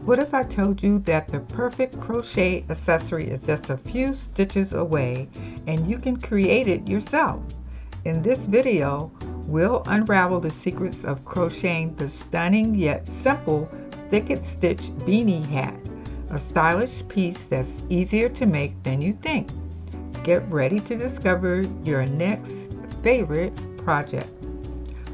What if I told you that the perfect crochet accessory is just a few stitches away and you can create it yourself? In this video, we'll unravel the secrets of crocheting the stunning yet simple Thicket Stitch Beanie hat, a stylish piece that's easier to make than you think. Get ready to discover your next favorite project.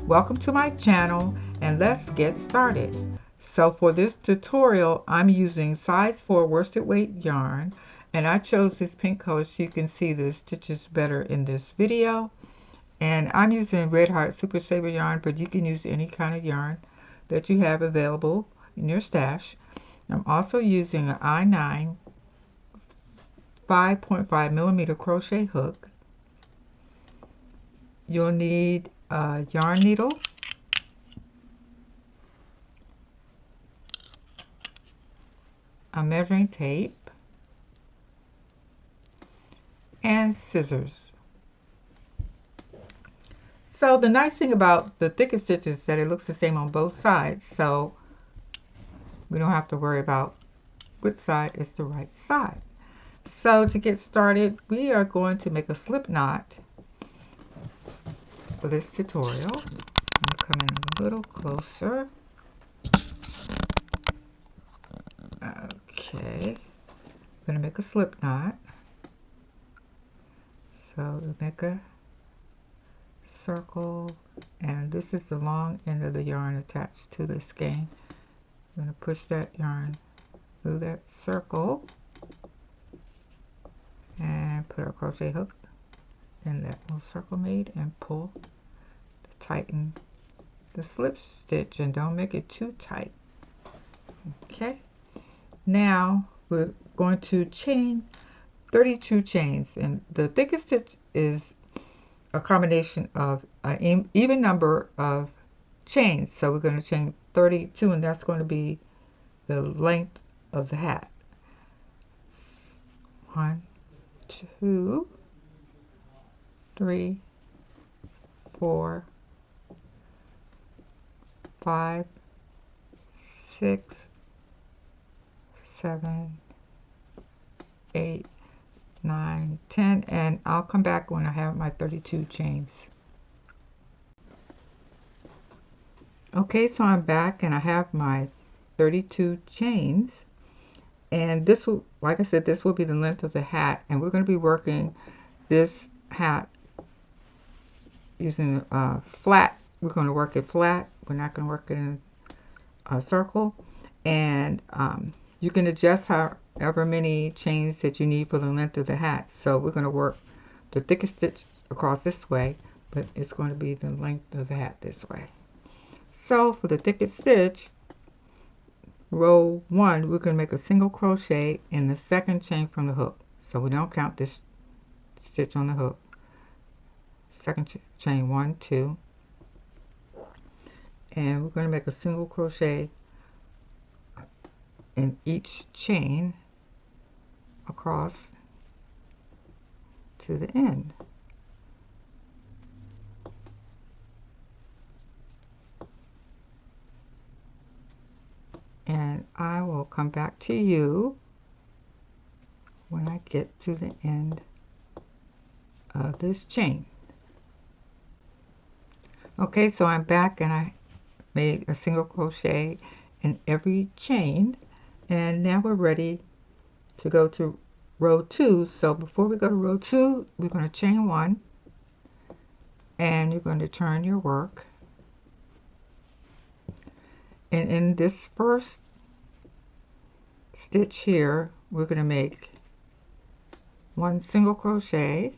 Welcome to my channel and let's get started. So for this tutorial, I'm using size 4 worsted weight yarn, and I chose this pink color so you can see the stitches better in this video. And I'm using Red Heart Super Saver yarn, but you can use any kind of yarn that you have available in your stash. I'm also using an I9 5.5 millimeter crochet hook. You'll need a yarn needle, a measuring tape, and scissors. So the nice thing about the Thicket Stitch is that it looks the same on both sides, so we don't have to worry about which side is the right side. So to get started, we are going to make a slip knot for this tutorial. I'm going to come in a little closer. Okay, I'm going to make a slip knot. So we make a circle, and this is the long end of the yarn attached to the skein. I'm going to push that yarn through that circle and put our crochet hook in that little circle made and pull to tighten the slip stitch, and don't make it too tight. Okay, now we're going to chain 32 chains, and the Thicket Stitch is a combination of an even number of chains, so we're going to chain 32, and that's going to be the length of the hat. 1, 2, 3, 4, 5, 6, 7, 8, 9, 10, and I'll come back when I have my 32 chains. Okay, so I'm back and I have my 32 chains, and this will, like I said, this will be the length of the hat, and we're going to be working this hat using flat. We're going to work it flat. We're not going to work it in a circle, and you can adjust however many chains that you need for the length of the hat. So we're going to work the Thicket Stitch across this way, but it's going to be the length of the hat this way. So for the Thicket Stitch, row 1, we're going to make a single crochet in the second chain from the hook. So we don't count this stitch on the hook. Second chain, 1, 2, and we're going to make a single crochet in each chain across to the end. And I will come back to you when I get to the end of this chain. Okay, so I'm back and I made a single crochet in every chain, and now we're ready to go to row 2. So before we go to row 2, we're going to chain 1, and you're going to turn your work, and in this first stitch here, we're going to make 1 single crochet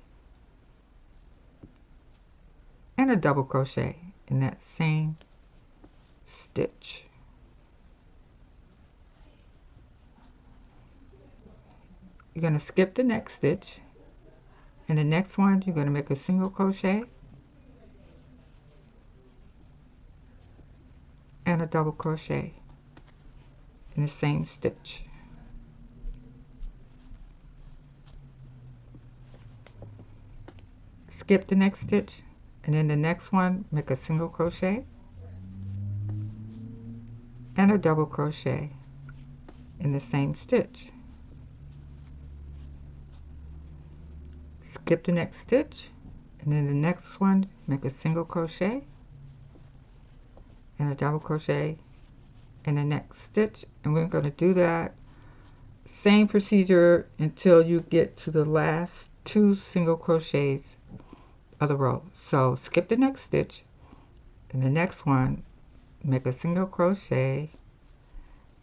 and a double crochet in that same stitch. You're going to skip the next stitch, and the next one you're going to make a single crochet and a double crochet in the same stitch. Skip the next stitch, and then the next one make a single crochet and a double crochet in the same stitch. Skip the next stitch, and then the next one make a single crochet and a double crochet in the next stitch, and we're going to do that same procedure until you get to the last 2 single crochets of the row. So skip the next stitch, and the next one make a single crochet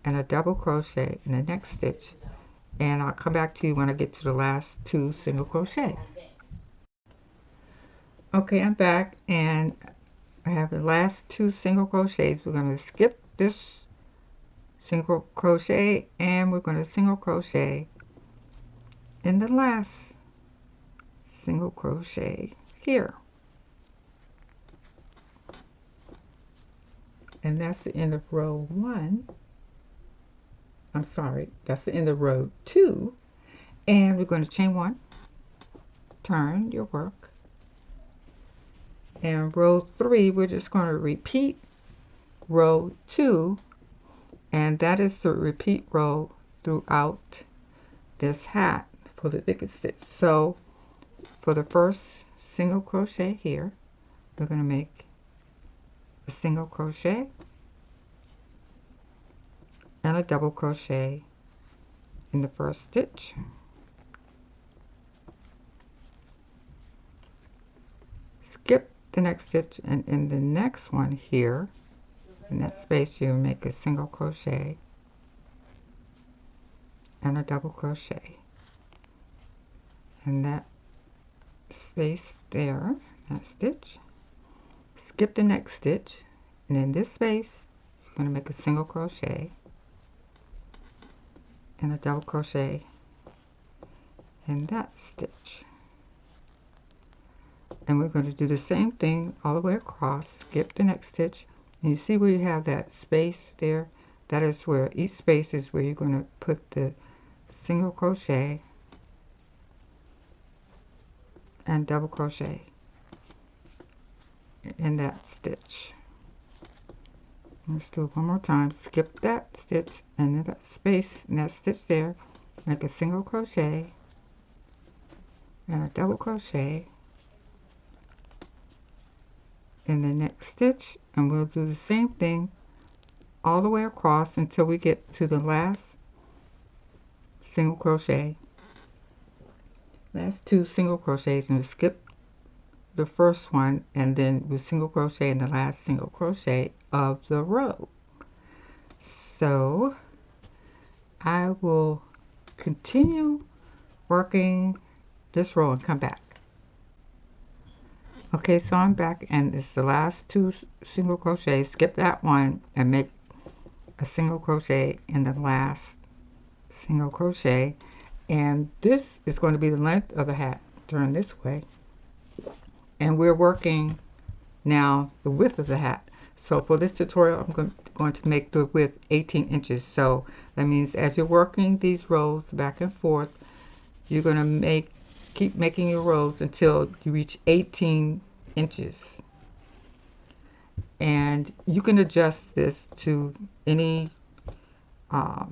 and a double crochet in the next stitch, and I'll come back to you when I get to the last 2 single crochets. Okay, I'm back, and I have the last 2 single crochets. We're going to skip this single crochet, and we're going to single crochet in the last single crochet here, and that's the end of row 1. I'm sorry, that's the end of row 2, and we're going to chain 1, turn your work, and row 3 we're just going to repeat row 2, and that is the repeat row throughout this hat for the thicket stitch. So for the first single crochet here, we're going to make a single crochet and a double crochet in the first stitch, skip the next stitch, and in the next one here in that space you make a single crochet and a double crochet in that space there, that stitch, skip the next stitch, and in this space you're going to make a single crochet and a double crochet in that stitch, and we're going to do the same thing all the way across. Skip the next stitch, and you see where you have that space there, that is where each space is where you're going to put the single crochet and double crochet in that stitch. Let's do it one more time. Skip that stitch, and in that space, in that stitch there, make a single crochet and a double crochet in the next stitch, and we'll do the same thing all the way across until we get to the last single crochet, last 2 single crochets, and we'll skip the first one, and then we'll single crochet in the last single crochet of the row. So I will continue working this row and come back. Okay, so I'm back, and it's the last 2 single crochets. Skip that one and make a single crochet in the last single crochet, and this is going to be the length of the hat. Turn this way, and we're working now the width of the hat. So for this tutorial I'm going to make the width 18 inches. So that means as you're working these rows back and forth, you're going to keep making your rows until you reach 18 inches, and you can adjust this to any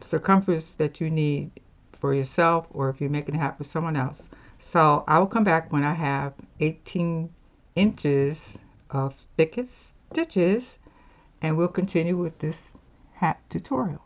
circumference that you need for yourself, or if you're making a hat for someone else. So I will come back when I have 18 inches of thicket stitches, and we'll continue with this hat tutorial.